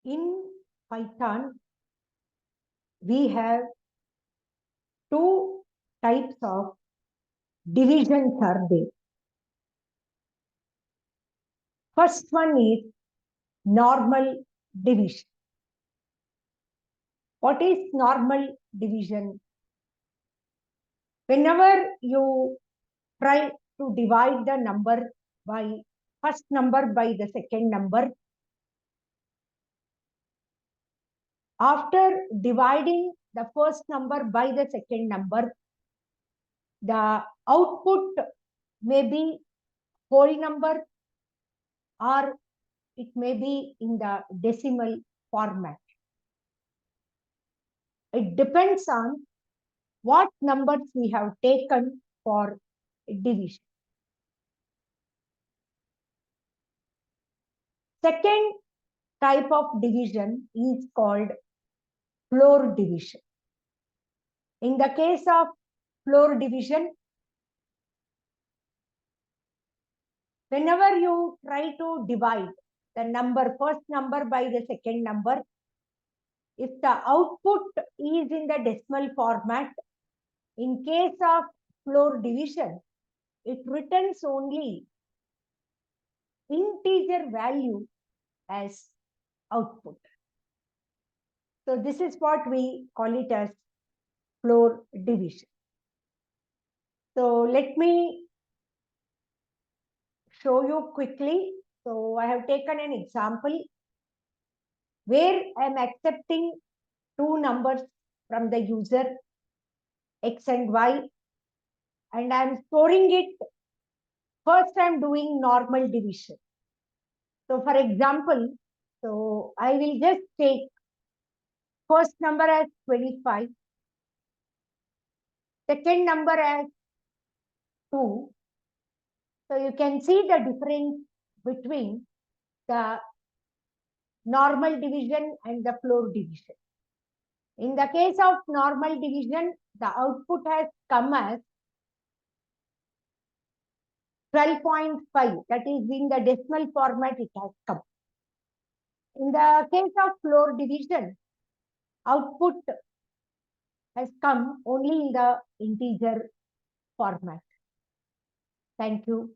In Python, we have two types of divisions are there. First one is normal division. What is normal division? Whenever you try to divide the number by first number by the second number, after dividing the first number by the second number, the output may be whole number or it may be in the decimal format. It depends on what numbers we have taken for division. Second type of division is called floor division. In the case of floor division, whenever you try to divide the first number by the second number, if the output is in the decimal format, in case of floor division, it returns only integer value as output. So this is what we call it as floor division. So let me show you quickly. So I have taken an example where I am accepting two numbers from the user, X and Y, and I am storing it. First, I am doing normal division. So for example, so I will just take first number as 25, second number as 2. So you can see the difference between the normal division and the floor division. In the case of normal division, the output has come as 12.5. That is in the decimal format it has come. In the case of floor division, output has come only in the integer format. Thank you.